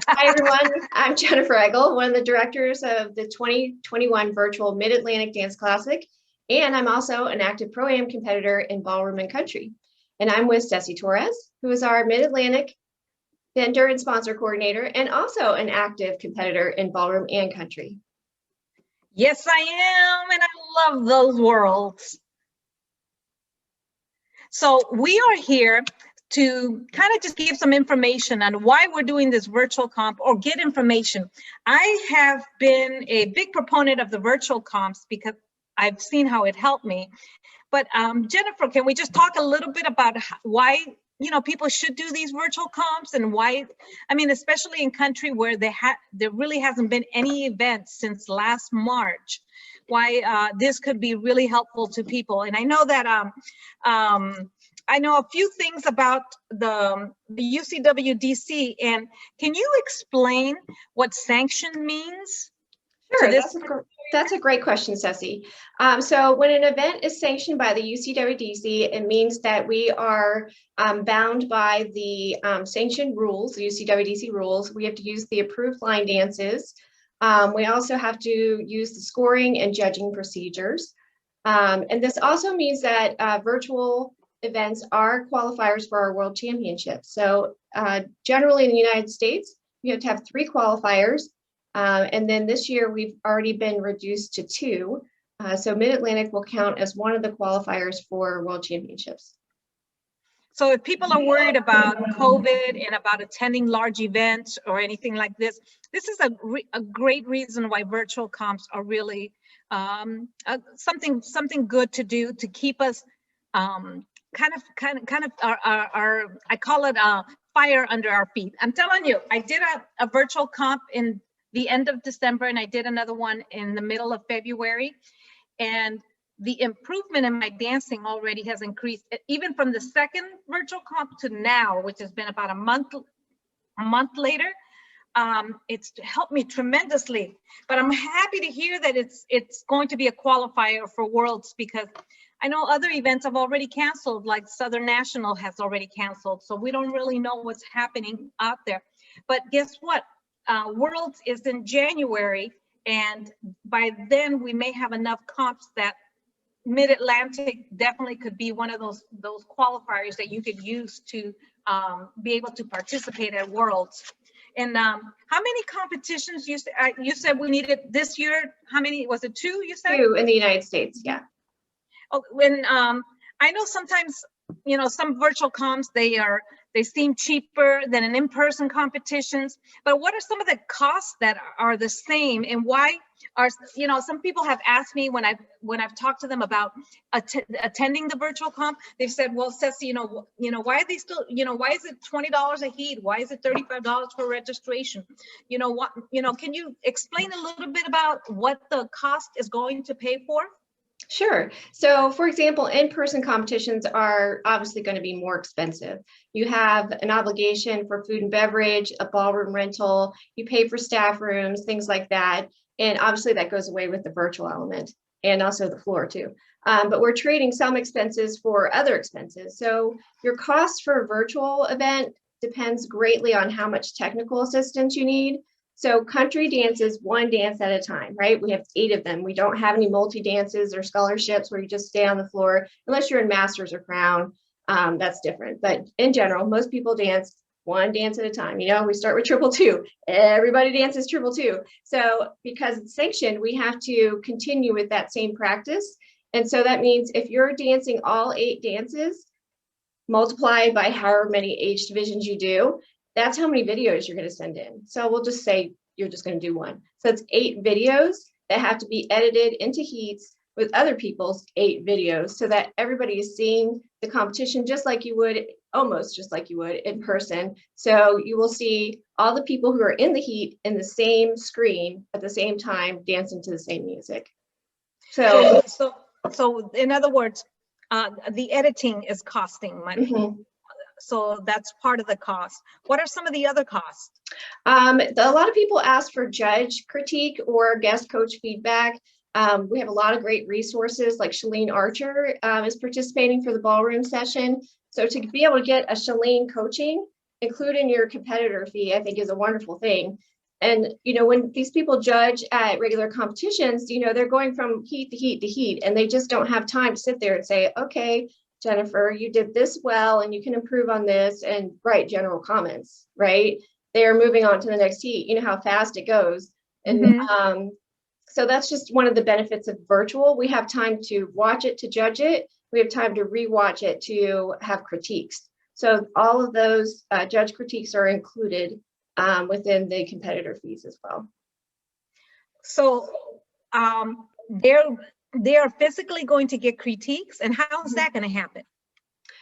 Hi, everyone. I'm Jennifer Eggle, one of the directors of the 2021 Virtual MidAtlantic Dance Classic, and I'm also an active Pro-Am competitor in ballroom and country. And I'm with Ceci Torres, who is our MidAtlantic vendor and sponsor coordinator, and also an active competitor in ballroom and country. Yes, I am, and I love those worlds. So we are here to kind of just give some information on why we're doing this virtual comp or get information. I have been a big proponent of the virtual comps because I've seen how it helped me. But Jennifer, can we just talk a little bit about why people should do these virtual comps and why? I mean, especially in country where there really hasn't been any events since last March. Why this could be really helpful to people. And I know that I know a few things about the UCWDC, and can you explain what sanction means? Sure, that's a great question, Ceci. So when an event is sanctioned by the UCWDC, it means that we are bound by the sanctioned rules, the UCWDC rules. We have to use the approved line dances. We also have to use the scoring and judging procedures. And this also means that virtual events are qualifiers for our World Championships. So generally in the United States, we have to have 3 qualifiers. And then this year we've already been reduced to 2. So MidAtlantic will count as one of the qualifiers for World Championships. So if people are worried about COVID and about attending large events or anything like this, this is a great reason why virtual comps are really something good to do to keep us kind of our I call it fire under our feet. I'm telling you, I did a virtual comp in the end of December, and I did another one in the middle of February, and the improvement in my dancing already has increased, even from the second virtual comp to now, which has been about a month later. It's helped me tremendously, but I'm happy to hear that it's going to be a qualifier for Worlds, because I know other events have already canceled, like Southern National has already canceled, so we don't really know what's happening out there. But guess what? Worlds is in January, and by then we may have enough comps that MidAtlantic definitely could be one of those qualifiers that you could use to be able to participate at Worlds. And how many competitions you said we needed this year? How many was it? 2? You said 2 in the United States. Yeah. Oh, when I know sometimes some virtual comps they seem cheaper than an in-person competitions, but what are some of the costs that are the same, and why are some people have asked me when I've talked to them about attending the virtual comp, they've said, well, Ceci, why are they still, why is it $20 a heat? Why is it $35 for registration? Can you explain a little bit about what the cost is going to pay for? Sure. So for example, in-person competitions are obviously going to be more expensive. You have an obligation for food and beverage, a ballroom rental, you pay for staff rooms, things like that. And obviously that goes away with the virtual element, and also the floor too. But we're trading some expenses for other expenses. So your cost for a virtual event depends greatly on how much technical assistance you need. So country dance is 1 dance at a time, right? We have 8 of them. We don't have any multi-dances or scholarships where you just stay on the floor, unless you're in Masters or Crown. That's different. But in general, most people dance 1 dance at a time. We start with triple 2. Everybody dances triple 2. So because it's sanctioned, we have to continue with that same practice. And so that means if you're dancing all 8 dances, multiplied by however many age divisions you do, that's how many videos you're going to send in. So we'll just say you're just going to do 1. So it's 8 videos that have to be edited into heats with other people's 8 videos, so that everybody is seeing the competition just like you would, almost just like you would in person. So you will see all the people who are in the heat in the same screen at the same time dancing to the same music. So in other words, the editing is costing money. Mm-hmm. So that's part of the cost. What are some of the other costs? A lot of people ask for judge critique or guest coach feedback. We have a lot of great resources, like Shalene Archer is participating for the ballroom session. So to be able to get a Shalene coaching include in your competitor fee, I think is a wonderful thing. And, when these people judge at regular competitions, they're going from heat to heat to heat, and they just don't have time to sit there and say, okay, Jennifer, you did this well, and you can improve on this, and write general comments, right? They are moving on to the next heat. You know how fast it goes. And so that's just one of the benefits of virtual. We have time to watch it, to judge it. We have time to rewatch it, to have critiques. So all of those judge critiques are included within the competitor fees as well. So they are physically going to get critiques, and how is that going to happen?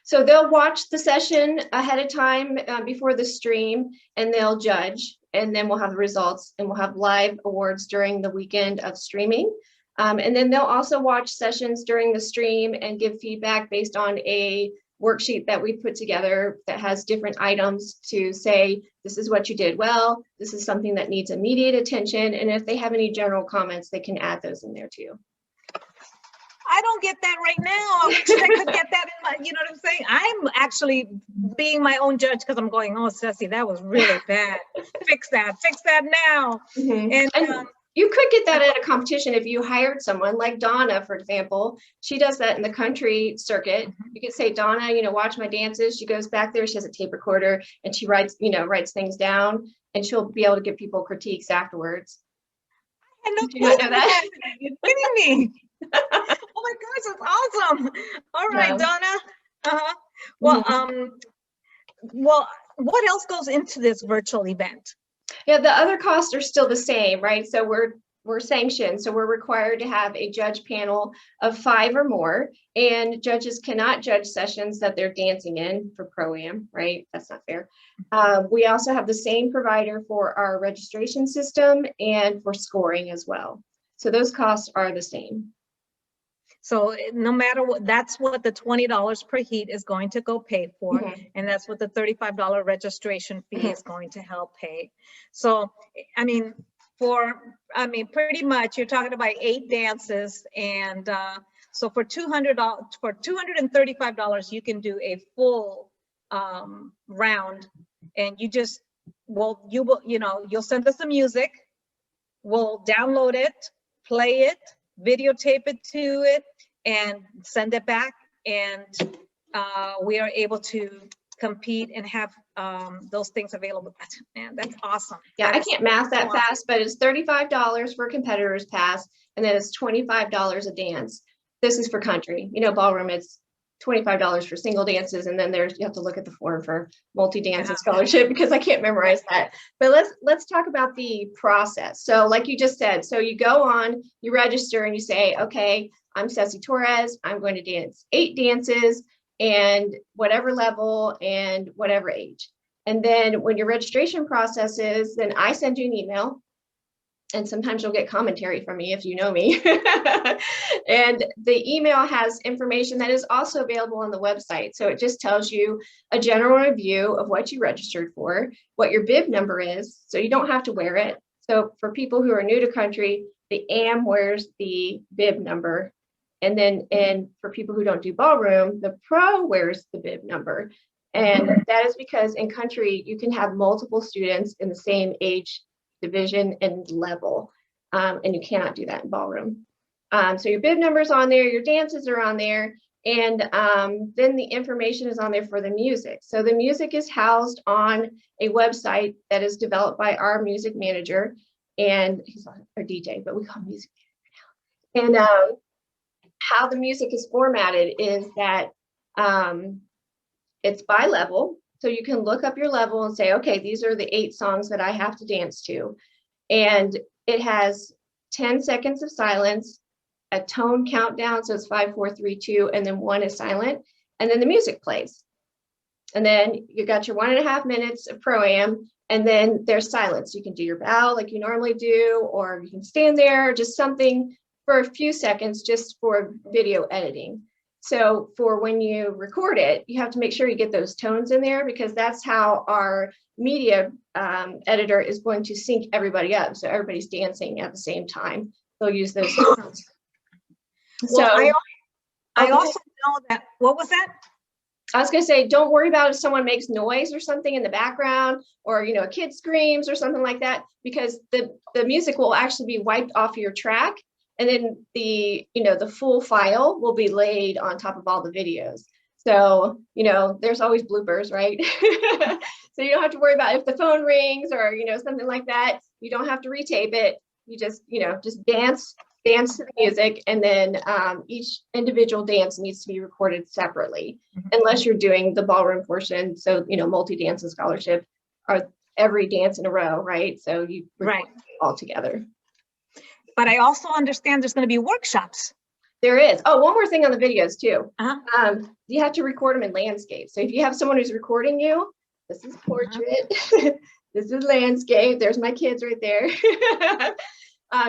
So they'll watch the session ahead of time before the stream, and they'll judge, and then we'll have the results, and we'll have live awards during the weekend of streaming. And then they'll also watch sessions during the stream and give feedback based on a worksheet that we put together that has different items to say, this is what you did well, this is something that needs immediate attention. And if they have any general comments, they can add those in there too. I don't get that right now. I wish I could get that in my, you know what I'm saying? I'm actually being my own judge because I'm going, oh, Ceci, that was really bad. Fix that now. And you could get that at a competition if you hired someone like Donna, for example. She does that in the country circuit. You could say, Donna, watch my dances. She goes back there, she has a tape recorder, and she writes things down, and she'll be able to give people critiques afterwards. I know. Did you not know that? You're kidding me. Oh my gosh, that's awesome. All right, Donna. Well, what else goes into this virtual event? Yeah, the other costs are still the same, right? So we're sanctioned, so we're required to have a judge panel of 5 or more, and judges cannot judge sessions that they're dancing in for Pro-Am, right? That's not fair. We also have the same provider for our registration system and for scoring as well. So those costs are the same. So no matter what, that's what the $20 per heat is going to go pay for. And that's what the $35 registration fee is going to help pay. So, pretty much you're talking about 8 dances. And so for $235, you can do a full round, and you'll send us the music, we'll download it, play it, videotape it to it, and send it back, and we are able to compete and have those things available. Man, that's awesome. Yeah, I can't math that fast, but it's $35 for a competitor's pass, and then it's $25 a dance. This is for country. Ballroom, it's $25 for single dances, and then you have to look at the form for multi-dance and scholarship, because I can't memorize that. But let's talk about the process. So like you just said, so you go on, you register, and you say, okay, I'm Ceci Torres, I'm going to dance 8 dances, and whatever level and whatever age. And then when your registration process is, then I send you an email, and sometimes you'll get commentary from me if you know me. And the email has information that is also available on the website. So it just tells you a general review of what you registered for, what your bib number is, so you don't have to wear it. So for people who are new to country, the AM wears the bib number. And for people who don't do ballroom, the pro wears the bib number. And that is because in country, you can have multiple students in the same age division and level, and you cannot do that in ballroom. So your bib number's on there, your dances are on there, and then the information is on there for the music. So the music is housed on a website that is developed by our music manager, and he's our DJ, but we call him music manager now. And how the music is formatted is that it's by level. So you can look up your level and say, okay, these are the 8 songs that I have to dance to. And it has 10 seconds of silence, a tone countdown. So it's 5, 4, 3, 2, and then 1 is silent. And then the music plays. And then you got your 1.5 minutes of Pro-Am, and then there's silence. You can do your bow like you normally do, or you can stand there, just something for a few seconds just for video editing. So for when you record it, you have to make sure you get those tones in there, because that's how our media editor is going to sync everybody up. So everybody's dancing at the same time. They'll use those tones. Well, so I also know that, what was that? I was going to say, don't worry about if someone makes noise or something in the background, or, you know, a kid screams or something like that, because the music will actually be wiped off your track. And then the, you know, the full file will be laid on top of all the videos. So, you know, there's always bloopers, right? So you don't have to worry about if the phone rings or, you know, something like that. You don't have to retape it. You just, you know, just dance to the music, and then each individual dance needs to be recorded separately, unless you're doing the ballroom portion. So, you know, multi-dance and scholarship are every dance in a row, right? So you record it all together. But I also understand there's going to be workshops. There is. Oh, one more thing on the videos too. You have to record them in landscape. So if you have someone who's recording you, this is portrait, this is landscape. There's my kids right there.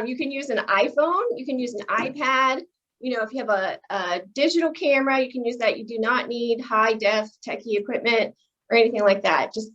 You can use an iPhone, you can use an iPad. You know, if you have a digital camera, you can use that. You do not need high def techie equipment or anything like that, just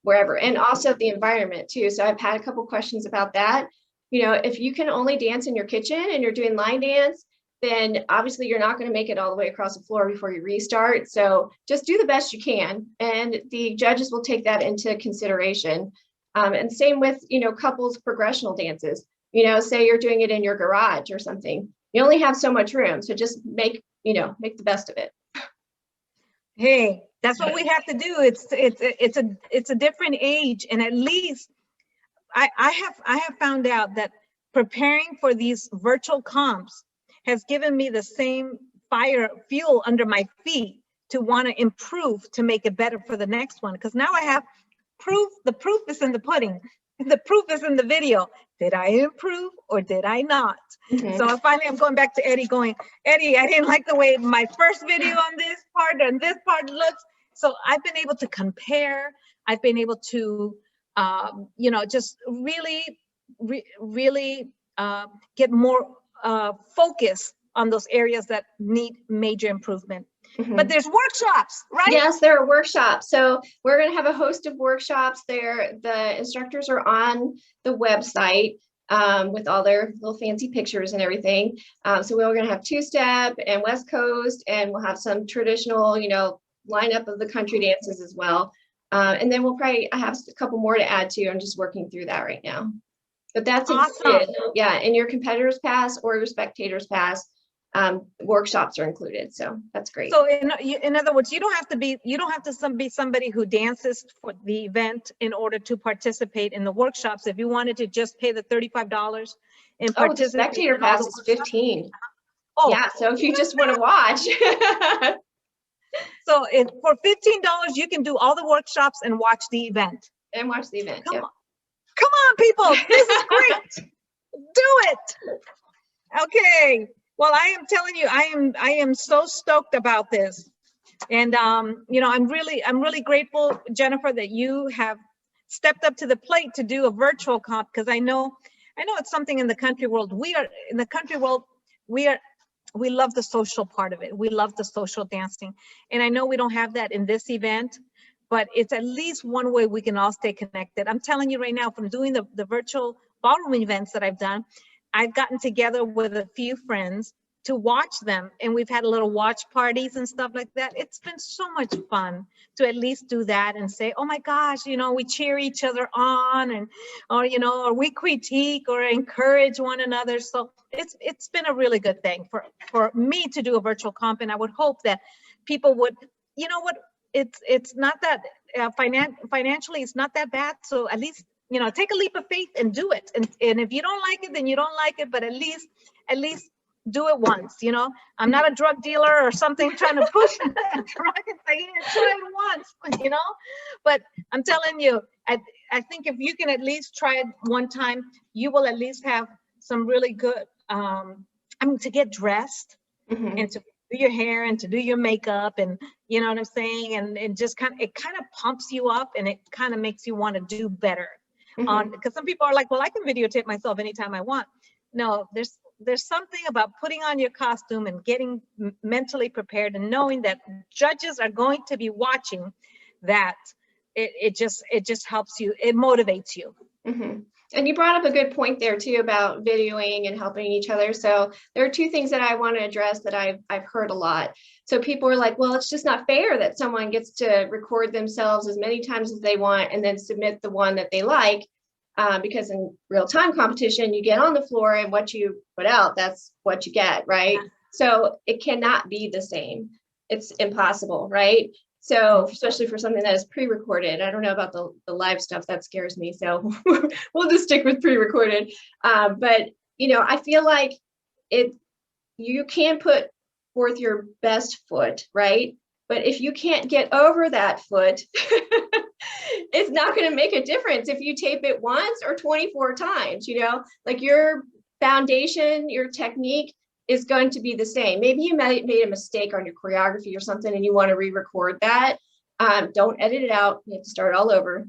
wherever. And also the environment too. So I've had a couple questions about that. You know, if you can only dance in your kitchen and you're doing line dance, then obviously you're not going to make it all the way across the floor before you restart. So just do the best you can, and the judges will take that into consideration. And same with, you know, couples progressional dances. You know, say you're doing it in your garage or something. You only have so much room, so just make the best of it. Hey, that's what we have to do. It's a different age, and at least I have found out that preparing for these virtual comps has given me the same fuel under my feet to want to improve, to make it better for the next one. Because now I have proof. The proof is in the pudding. The proof is in the video. Did I improve or did I not? So finally I'm going back to Eddie going, Eddie, I didn't like the way my first video on this part and this part looks. So I've been able to compare. I've been able to, you know, just really get more focus on those areas that need major improvement. But there's workshops, right? Yes, there are workshops. So we're going to have a host of workshops there. The instructors are on the website with all their little fancy pictures and everything. So we're going to have two-step and West Coast, and we'll have some traditional, you know, lineup of the country dances as well. And then we'll probably have a couple more to add to. I'm just working through that right now. But that's awesome. Yeah, in your competitor's pass or your spectator's pass, workshops are included, so that's great. So in other words, you don't have to be somebody who dances for the event in order to participate in the workshops. If you wanted to just pay the $35 and participate, the spectator pass is $15. Oh yeah, so if you just want to watch. So for $15 you can do all the workshops and watch the event. Come on people, this is great. Do it. Okay. Well, I am telling you, I am so stoked about this. And you know, I'm really grateful, Jennifer, that you have stepped up to the plate to do a virtual comp, because I know it's something in the country world. We love the social part of it. We love the social dancing. And I know we don't have that in this event, but it's at least one way we can all stay connected. I'm telling you right now, from doing the virtual ballroom events that I've done, I've gotten together with a few friends to watch them, and we've had little watch parties and stuff like that. It's been so much fun to at least do that and say, oh my gosh, you know, we cheer each other on, or you know, or we critique or encourage one another. So it's been a really good thing for me to do a virtual comp, and I would hope that people would, you know what, it's not that financially it's not that bad. So at least, you know, take a leap of faith and do it. And if you don't like it, then you don't like it, but at least do it once. You know, I'm not a drug dealer or something trying to push a drug and say, yeah, try it once, you know, but I'm telling you, I think if you can at least try it one time, you will at least have some really good, I mean, to get dressed and to do your hair and to do your makeup, and you know what I'm saying, and just it kind of pumps you up, and it kind of makes you want to do better. Because some people are like, well, I can videotape myself anytime I want. No, there's something about putting on your costume and getting mentally prepared and knowing that judges are going to be watching, that it just helps you, it motivates you. Mm-hmm. And you brought up a good point there too about videoing and helping each other. So there are two things that I want to address that I've heard a lot. So people are like, well, it's just not fair that someone gets to record themselves as many times as they want and then submit the one that they like. Because in real-time competition, you get on the floor and what you put out, that's what you get, right? Yeah. So it cannot be the same. It's impossible, right? So especially for something that is pre-recorded, I don't know about the live stuff, that scares me. So we'll just stick with pre-recorded. But, you know, I feel like you can put forth your best foot, right? But if you can't get over that foot, it's not going to make a difference if you tape it once or 24 times, you know, like your foundation, your technique is going to be the same. Maybe you made a mistake on your choreography or something and you want to re-record that. Don't edit it out. You have to start all over.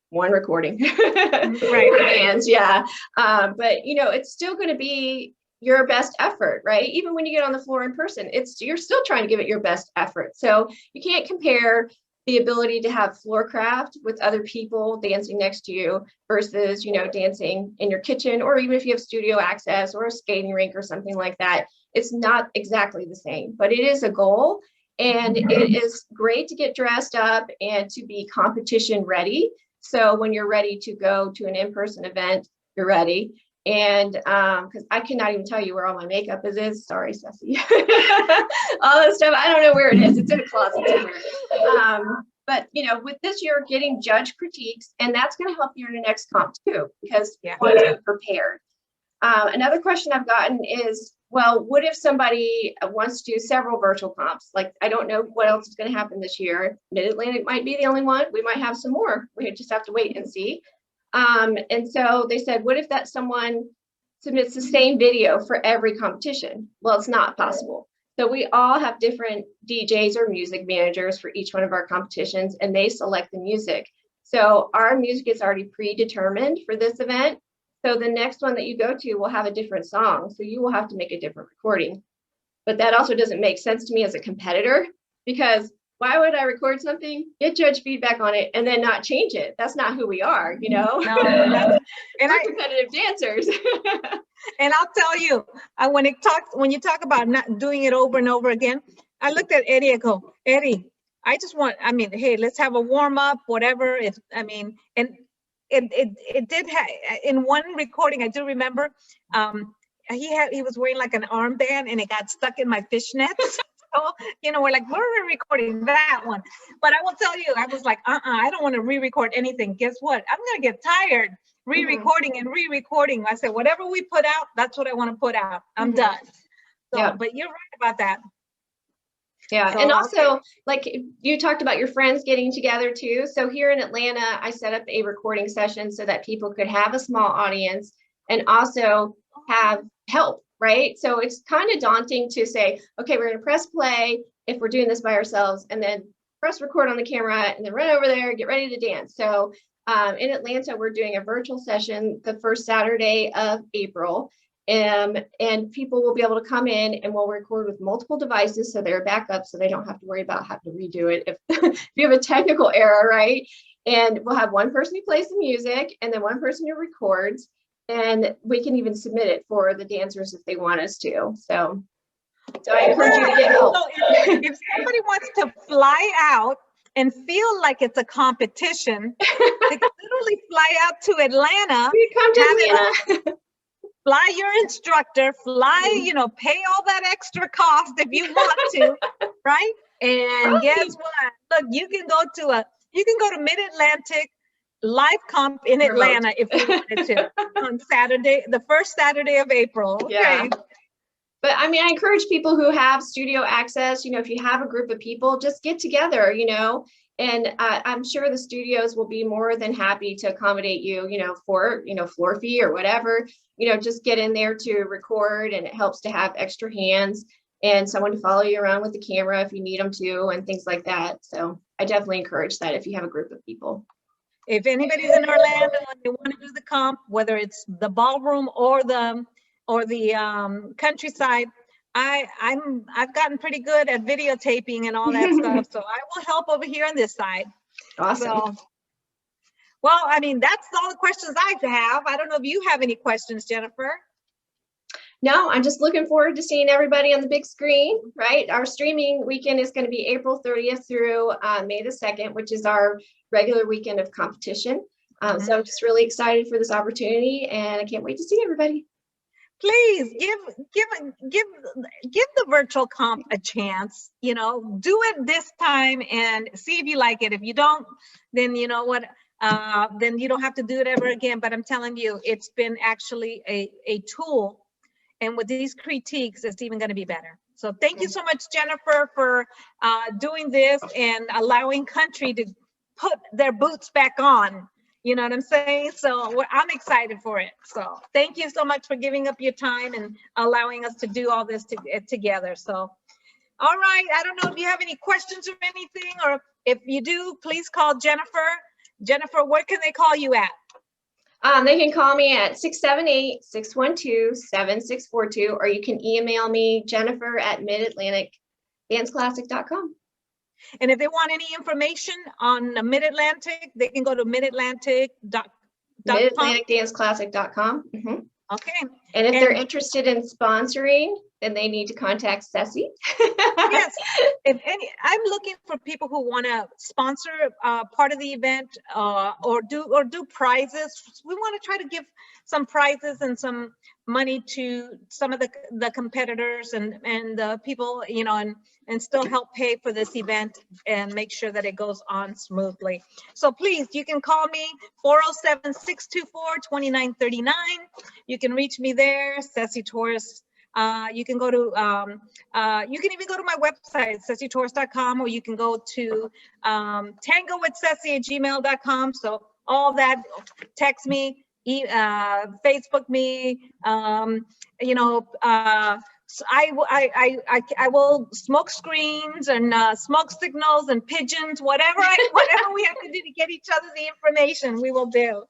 One recording. Right. Hands, yeah. But you know, it's still going to be your best effort, right? Even when you get on the floor in person, you're still trying to give it your best effort. So you can't compare the ability to have floor craft with other people dancing next to you versus, you know, dancing in your kitchen, or even if you have studio access or a skating rink or something like that. It's not exactly the same, but it is a goal. And it is great to get dressed up and to be competition ready. So when you're ready to go to an in-person event, you're ready. And because I cannot even tell you where all my makeup is. Sorry, Ceci. All that stuff, I don't know where it is. It's in a closet somewhere. But you know, with this, you're getting judge critiques, and that's going to help you in your next comp too, because you want to be prepared. Another question I've gotten is, well, what if somebody wants to do several virtual comps? Like, I don't know what else is going to happen this year. Mid-Atlantic might be the only one. We might have some more. We just have to wait and see. And so they said, what if that someone submits the same video for every competition? Well, it's not possible. So we all have different DJs or music managers for each one of our competitions, and they select the music. So our music is already predetermined for this event. So the next one that you go to will have a different song. So you will have to make a different recording. But that also doesn't make sense to me as a competitor, because why would I record something, get judge feedback on it, and then not change it? That's not who we are, you know? No, and we're competitive dancers. And I'll tell you, when you talk about not doing it over and over again, I looked at Eddie and go, Eddie, hey, let's have a warm up, whatever. And it did have, in one recording, I do remember, he was wearing like an armband and it got stuck in my fishnets. So, you know, we're recording that one. But I will tell you, I was like, I don't want to re-record anything. Guess what? I'm going to get tired re-recording and re-recording. I said, whatever we put out, that's what I want to put out. I'm done. So, yeah. But you're right about that. Yeah. So, and also, like you talked about your friends getting together too. So here in Atlanta, I set up a recording session so that people could have a small audience and also have help. Right. So it's kind of daunting to say, okay, we're going to press play if we're doing this by ourselves, and then press record on the camera and then run over there, get ready to dance. So in Atlanta, we're doing a virtual session the first Saturday of April. And people will be able to come in and we'll record with multiple devices so they're backup, so they don't have to worry about having to redo it if you have a technical error, right? And we'll have one person who plays the music and then one person who records. And we can even submit it for the dancers if they want us to. So I encourage you to get help. So if somebody wants to fly out and feel like it's a competition, they can literally fly out to Atlanta. Come to Atlanta. Fly your instructor, you know, pay all that extra cost if you want to, right? And guess what? Look, you can go to Mid-Atlantic live comp in Atlanta if you wanted to on Saturday, the first Saturday of April. Okay. Yeah. But I mean, I encourage people who have studio access, you know, if you have a group of people, just get together, you know, and I'm sure the studios will be more than happy to accommodate you, you know, for, you know, floor fee or whatever, you know, just get in there to record, and it helps to have extra hands and someone to follow you around with the camera if you need them to, and things like that. So I definitely encourage that if you have a group of people. If anybody's in Orlando and they want to do the comp, whether it's the ballroom or the countryside, I've gotten pretty good at videotaping and all that stuff. So I will help over here on this side. Awesome. So, Well, I mean, that's all the questions I have. I don't know if you have any questions, Jennifer. No, I'm just looking forward to seeing everybody on the big screen, right? Our streaming weekend is going to be April 30th through May the 2nd, which is our regular weekend of competition. So I'm just really excited for this opportunity, and I can't wait to see everybody. Please give the virtual comp a chance. You know, do it this time and see if you like it. If you don't, then you know what, then you don't have to do it ever again. But I'm telling you, it's been actually a tool. And with these critiques, it's even going to be better. So thank you so much, Jennifer, for doing this and allowing country to put their boots back on. You know what I'm saying? So I'm excited for it. So thank you so much for giving up your time and allowing us to do all this together. So, all right. I don't know if you have any questions or anything, or if you do, please call Jennifer. Jennifer, what can they call you at? They can call me at 678-612-7642, or you can email me, Jennifer@MidAtlanticDanceClassic.com. And if they want any information on MidAtlantic, they can go to MidAtlantic.com. MidAtlanticDanceClassic.com. Okay. And if they're interested in sponsoring, then they need to contact Ceci. Yes. I'm looking for people who want to sponsor part of the event or do prizes. We want to try to give some prizes and some money to some of the competitors and the people, you know, and still help pay for this event and make sure that it goes on smoothly. So please, you can call me 407-624-2939. You can reach me there, Ceci Torres. You can go to, you can even go to my website, CeciTorres.com, or you can go to tangowithceci@gmail.com. So all that, text me, Facebook me, you know, so I will smoke screens and smoke signals and pigeons, whatever we have to do to get each other the information, we will do.